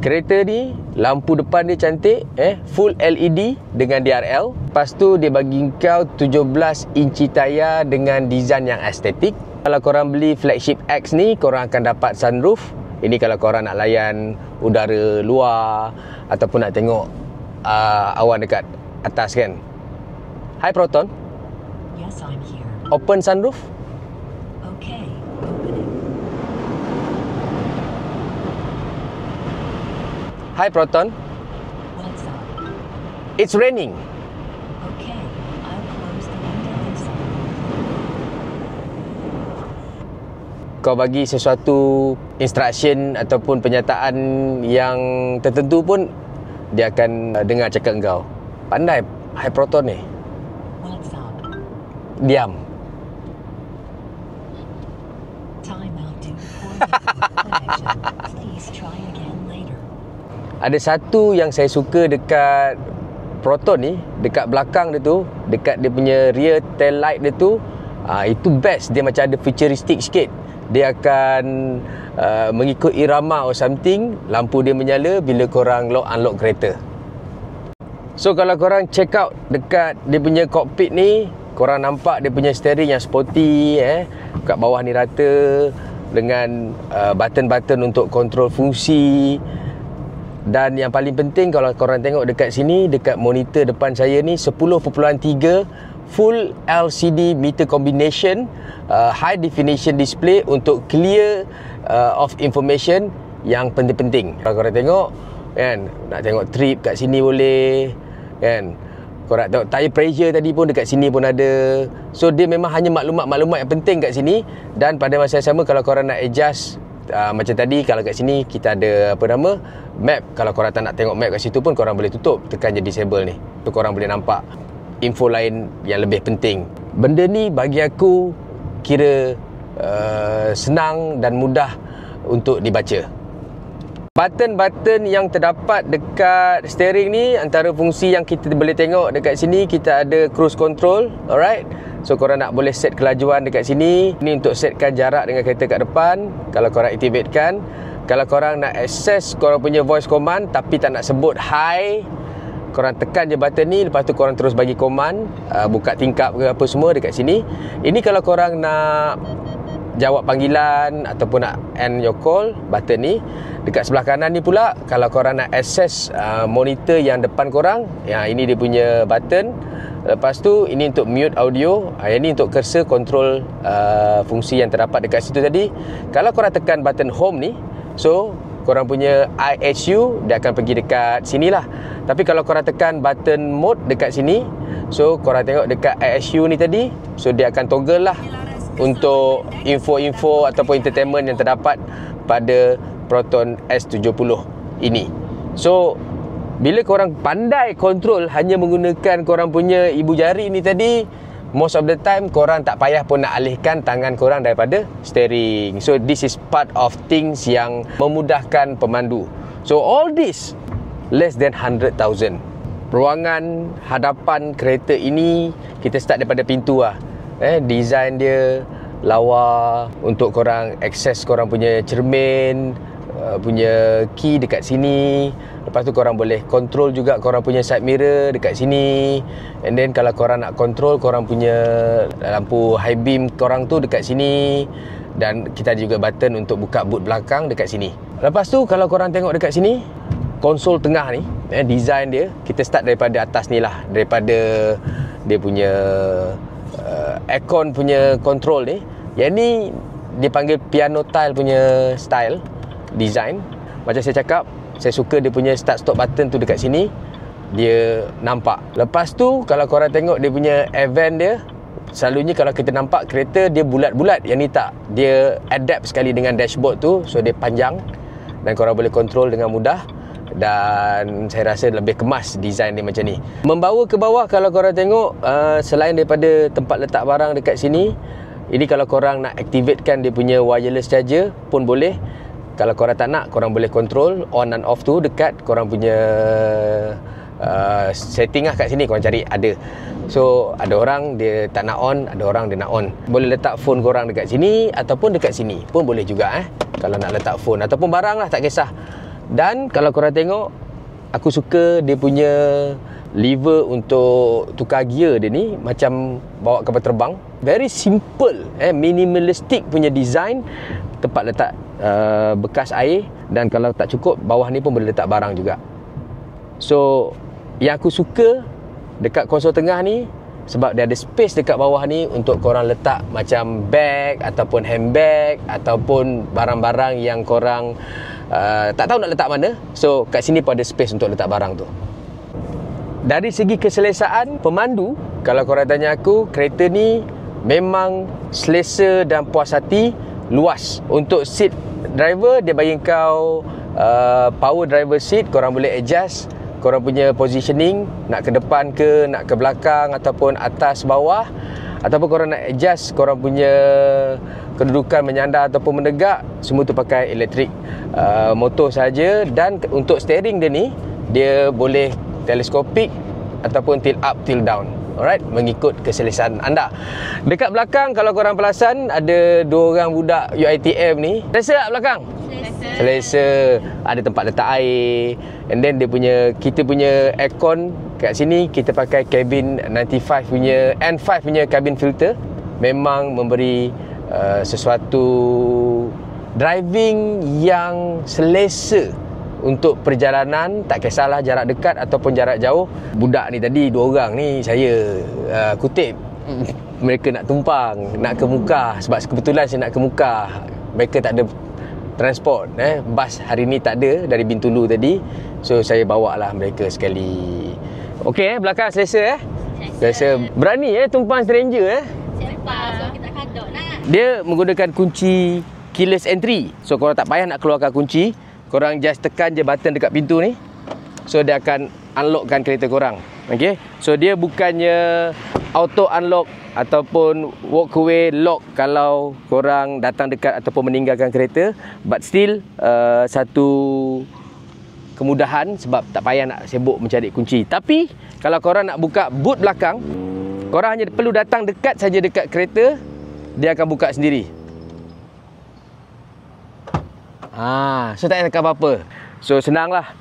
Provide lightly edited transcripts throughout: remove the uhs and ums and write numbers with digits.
Kereta ni lampu depan dia cantik, full LED dengan DRL. Lepas tu dia bagi kau 17 inci tayar dengan design yang estetik. Kalau korang beli flagship X ni, korang akan dapat sunroof. Ini kalau korang nak layan udara luar ataupun nak tengok awan dekat atas kan. Hi Proton. Yes, I'm here. Open sunroof. Okay, opening. Hi Proton. What's up? It's raining. Okay, I'll close the window inside. Kau bagi sesuatu instruction ataupun penyataan yang tertentu pun dia akan dengar cakap kau. Pandai Hi Proton ni. What's up? Diam. Time out due to poor network connection. Please try again later. Ada satu yang saya suka dekat Proton ni, dekat belakang dia tu, dekat dia punya rear tail light dia tu, itu best. Dia macam ada futuristic sikit. Dia akan mengikut irama or something. Lampu dia menyala bila korang lock unlock kereta. So kalau korang check out dekat dia punya cockpit ni, korang nampak dia punya steering yang sporty, kat bawah ni rata dengan button-button untuk kontrol fungsi. Dan yang paling penting kalau korang tengok dekat sini, dekat monitor depan saya ni 10.3 full LCD meter combination, high definition display untuk clear of information yang penting-penting. Kalau korang tengok kan, nak tengok trip kat sini boleh kan. Korang tengok tire pressure tadi pun dekat sini pun ada. So dia memang hanya maklumat-maklumat yang penting kat sini. Dan pada masa yang sama kalau korang nak adjust, macam tadi kalau kat sini kita ada map. Kalau korang tak nak tengok map kat situ pun korang boleh tutup, tekan je disable ni. So korang boleh nampak info lain yang lebih penting. Benda ni bagi aku kira senang dan mudah untuk dibaca. Button-button yang terdapat dekat steering ni, antara fungsi yang kita boleh tengok dekat sini, kita ada cruise control. Alright, so korang nak boleh set kelajuan dekat sini. Ni untuk setkan jarak dengan kereta kat depan. Kalau korang activatekan. Kalau korang nak access korang punya voice command tapi tak nak sebut hi, korang tekan je button ni. Lepas tu korang terus bagi command, buka tingkap ke apa semua dekat sini. Ini kalau korang nak jawab panggilan ataupun nak end your call, button ni. Dekat sebelah kanan ni pula, kalau korang nak access monitor yang depan korang, ini dia punya button. Lepas tu ini untuk mute audio, yang ni untuk cursor control fungsi yang terdapat dekat situ tadi. Kalau korang tekan button home ni, so korang punya IHU dia akan pergi dekat sini lah. Tapi kalau korang tekan button mode dekat sini, so korang tengok dekat IHU ni tadi, so dia akan toggle lah untuk info-info ataupun entertainment yang terdapat pada Proton S70 ini. So bila korang pandai kontrol hanya menggunakan korang punya ibu jari ni tadi, most of the time korang tak payah pun nak alihkan tangan korang daripada steering. So this is part of things yang memudahkan pemandu. So all this less than 100,000. Ruangan hadapan kereta ini kita start daripada pintu lah. Design dia lawa untuk korang akses korang punya cermin, punya key dekat sini. Lepas tu korang boleh control juga korang punya side mirror dekat sini. And then kalau korang nak control korang punya lampu high beam korang tu dekat sini. Dan kita ada juga button untuk buka boot belakang dekat sini. Lepas tu kalau korang tengok dekat sini, konsol tengah ni, design dia, kita start daripada atas ni lah. Daripada dia punya aircon punya control ni. Yang ni dia panggil piano tile punya style design. Macam saya cakap, saya suka dia punya start stop button tu dekat sini. Dia nampak. Lepas tu kalau korang tengok dia punya air vent dia, selalunya kalau kita nampak kereta dia bulat-bulat, yang ni tak. Dia adapt sekali dengan dashboard tu, so dia panjang dan korang boleh control dengan mudah. Dan saya rasa lebih kemas design dia macam ni. Membawa ke bawah kalau korang tengok, selain daripada tempat letak barang dekat sini, ini kalau korang nak activatekan dia punya wireless charger pun boleh. Kalau korang tak nak, korang boleh control on and off tu dekat korang punya setting lah kat sini. Korang cari ada. So ada orang dia tak nak on, ada orang dia nak on. Boleh letak phone korang dekat sini ataupun dekat sini pun boleh juga. Kalau nak letak phone ataupun barang lah, tak kisah. Dan kalau korang tengok, aku suka dia punya lever untuk tukar gear dia ni macam bawa kapal terbang. Very simple, minimalistic punya design. Tempat letak bekas air, dan kalau tak cukup, bawah ni pun boleh letak barang juga. So yang aku suka dekat konsol tengah ni, sebab dia ada space dekat bawah ni untuk korang letak macam bag ataupun handbag ataupun barang-barang yang korang tak tahu nak letak mana. So kat sini pun ada space untuk letak barang tu. Dari segi keselesaan pemandu, kalau korang tanya aku, kereta ni memang selesa dan puas hati. Luas. Untuk seat driver, dia bagi kau power driver seat. Korang boleh adjust korang punya positioning, nak ke depan ke, nak ke belakang, ataupun atas bawah, ataupun korang nak adjust korang punya kedudukan menyandar ataupun menegak. Semua tu pakai elektrik motor saja. Dan untuk steering dia ni, dia boleh teleskopik ataupun tilt up, tilt down. Alright, mengikut keselesaan anda. Dekat belakang, kalau korang perasan, ada dua orang budak UiTM ni. Selesa tak belakang? Selesa. Ada tempat letak air. And then kita punya aircon kat sini, kita pakai cabin 95 punya, N5 punya cabin filter. Memang memberi sesuatu driving yang selesa untuk perjalanan. Tak kisahlah jarak dekat ataupun jarak jauh. Budak ni tadi, dua orang ni saya kutip, mereka nak tumpang, nak ke Mukah. Sebab kebetulan saya nak ke Mukah, mereka tak ada transport, bas hari ni tak ada dari Bintulu tadi. So saya bawa lah mereka sekali. Okey, belakang selesa selesa. Berani tumpang stranger Siapa? So kita kadok nak. Dia menggunakan kunci keyless entry. So korang tak payah nak keluarkan kunci. Korang just tekan je button dekat pintu ni. So dia akan unlockkan kereta korang. Okay. So dia bukannya auto unlock ataupun walkaway lock kalau korang datang dekat ataupun meninggalkan kereta. But still satu kemudahan sebab tak payah nak sibuk mencari kunci. Tapi kalau korang nak buka boot belakang, korang hanya perlu datang dekat saja dekat kereta, dia akan buka sendiri. So tak payah tekan apa-apa. So senanglah.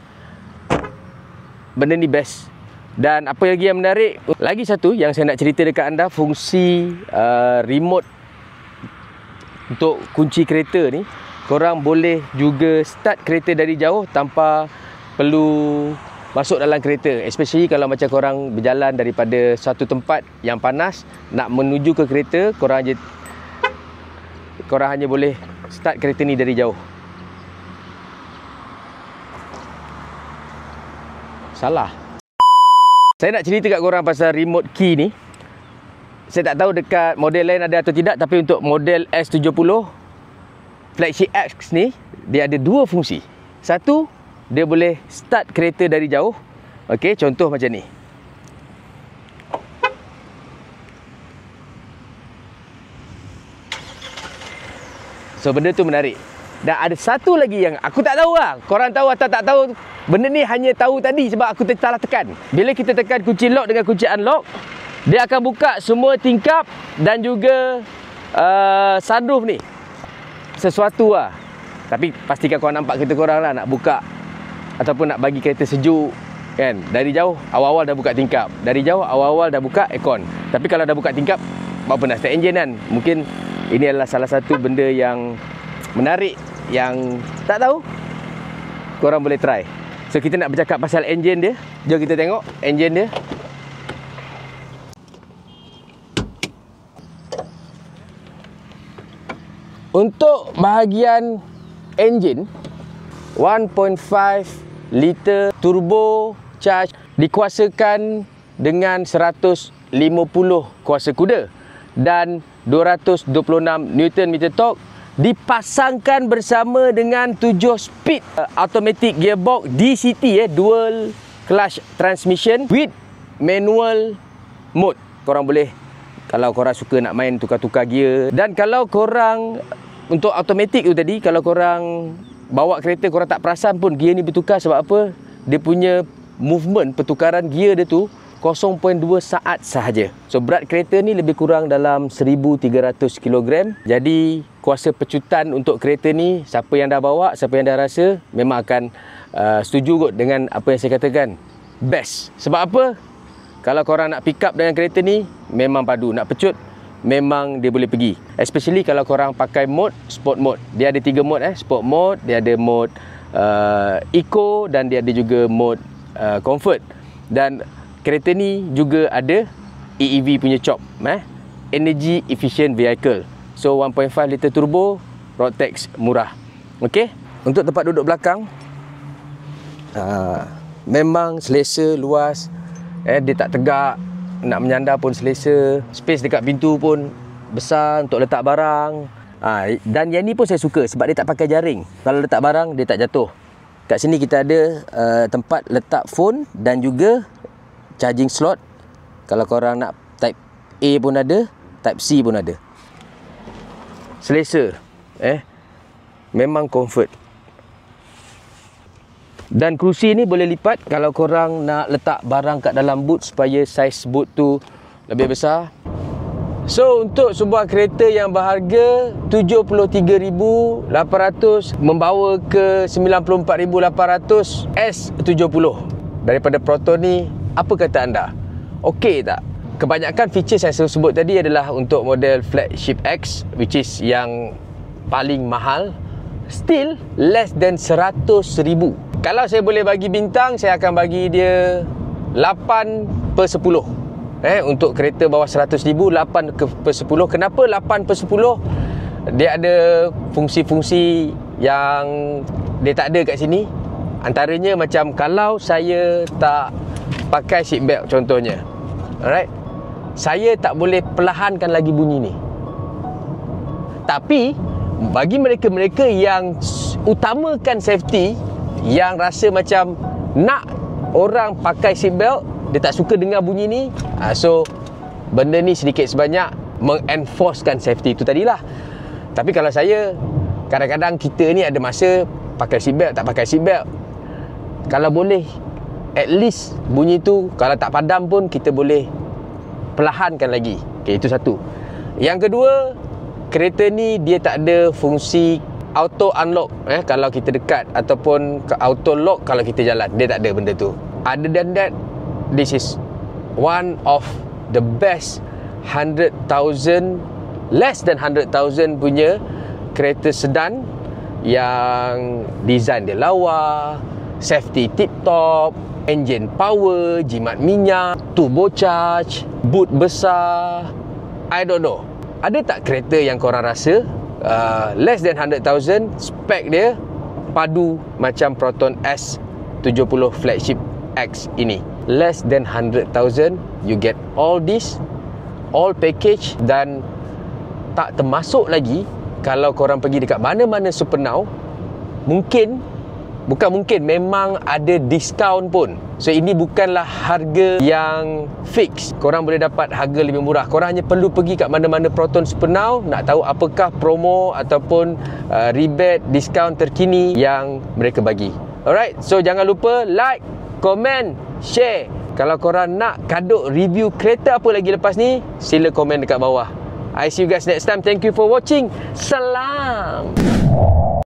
Benda ni best. Dan apa lagi yang menarik, lagi satu yang saya nak cerita dekat anda, fungsi remote untuk kunci kereta ni. Korang boleh juga start kereta dari jauh tanpa perlu masuk dalam kereta. Especially kalau macam korang berjalan daripada satu tempat yang panas nak menuju ke kereta, korang hanya boleh start kereta ni dari jauh. Salah. Saya nak cerita kat korang pasal remote key ni. Saya tak tahu dekat model lain ada atau tidak, tapi untuk model S70 Flagship X ni, dia ada dua fungsi. Satu, dia boleh start kereta dari jauh. Okey, contoh macam ni. So benda tu menarik. Dan ada satu lagi yang aku tak tahu lah. Korang tahu atau tak tahu, benda ni hanya tahu tadi sebab aku salah tekan. Bila kita tekan kunci lock dengan kunci unlock, dia akan buka semua tingkap dan juga sunroof ni. Sesuatu lah. Tapi pastikan korang nampak kereta korang lah nak buka ataupun nak bagi kereta sejuk kan. Dari jauh awal-awal dah buka tingkap, dari jauh awal-awal dah buka aircon. Tapi kalau dah buka tingkap, buat apa nak start engine kan. Mungkin ini adalah salah satu benda yang menarik yang tak tahu, korang boleh try. So kita nak bercakap pasal enjin dia. Jom kita tengok enjin dia. Untuk bahagian enjin, 1.5 liter turbo charge dikuasakan dengan 150 kuasa kuda dan 226 Nm torque, dipasangkan bersama dengan 7 speed automatic gearbox DCT, dual clutch transmission with manual mode. Korang boleh, kalau korang suka nak main tukar-tukar gear. Dan kalau korang untuk automatic tu tadi, kalau korang bawa kereta korang tak perasan pun gear ni bertukar. Sebab apa? Dia punya movement pertukaran gear dia tu 0.2 saat sahaja. So berat kereta ni lebih kurang dalam 1300 kg. Jadi kuasa pecutan untuk kereta ni, siapa yang dah bawa, siapa yang dah rasa, memang akan setuju kot dengan apa yang saya katakan. Best. Sebab apa? Kalau korang nak pick up dengan kereta ni, memang padu. Nak pecut, memang dia boleh pergi. Especially kalau korang pakai mode sport mode. Dia ada 3 mode sport mode, dia ada mode eco dan dia ada juga mode comfort. Dan kereta ni juga ada EEV punya chop, Energy Efficient Vehicle. So 1.5 liter turbo, road tax murah. Okey. Untuk tempat duduk belakang, memang selesa, luas. Dia tak tegak, nak menyandar pun selesa. Space dekat pintu pun besar untuk letak barang. Dan yang ni pun saya suka sebab dia tak pakai jaring. Kalau letak barang, dia tak jatuh. Kat sini kita ada tempat letak phone dan juga charging slot. Kalau korang nak type A pun ada, type C pun ada. Selesa. Memang comfort. Dan kerusi ni boleh lipat kalau korang nak letak barang kat dalam boot supaya saiz boot tu lebih besar. So untuk sebuah kereta yang berharga 73,800 membawa ke 94,800 S70 daripada Proton ni, apa kata anda? Okey tak? Kebanyakan features yang saya sebut tadi adalah untuk model flagship X, which is yang paling mahal. Still less than 100,000. Kalau saya boleh bagi bintang, saya akan bagi dia 8/10. Untuk kereta bawah 100,000, 8/10. Kenapa 8/10? Dia ada fungsi-fungsi yang dia tak ada kat sini. Antaranya macam kalau saya tak pakai seat belt contohnya, alright, saya tak boleh perlahankan lagi bunyi ni. Tapi bagi mereka-mereka yang utamakan safety, yang rasa macam nak orang pakai seat belt, dia tak suka dengar bunyi ni, so benda ni sedikit sebanyak mengenforcekan safety tu tadilah. Tapi kalau saya, kadang-kadang kita ni ada masa pakai seat belt, tak pakai seat belt. Kalau boleh, at least bunyi tu kalau tak padam pun kita boleh perlahankan lagi. Okay, itu satu. Yang kedua, kereta ni dia tak ada fungsi auto unlock kalau kita dekat, ataupun auto lock kalau kita jalan. Dia tak ada benda tu. Other than that, this is one of the best 100,000, less than 100,000 punya kereta sedan yang design dia lawa, safety tip top, engine power, jimat minyak, turbo charge, boot besar. I don't know, ada tak kereta yang korang rasa less than 100,000, spek dia padu macam Proton S70 flagship X ini? Less than 100,000, you get all this, all package. Dan tak termasuk lagi kalau korang pergi dekat mana-mana super now, memang ada diskaun pun. So ini bukanlah harga yang fix. Korang boleh dapat harga lebih murah. Korang hanya perlu pergi kat mana-mana Proton Super Now, nak tahu apakah promo ataupun rebate, diskaun terkini yang mereka bagi. Alright, so jangan lupa like, komen, share. Kalau korang nak kaduk review kereta apa lagi lepas ni, sila komen dekat bawah. I see you guys next time. Thank you for watching. Salam.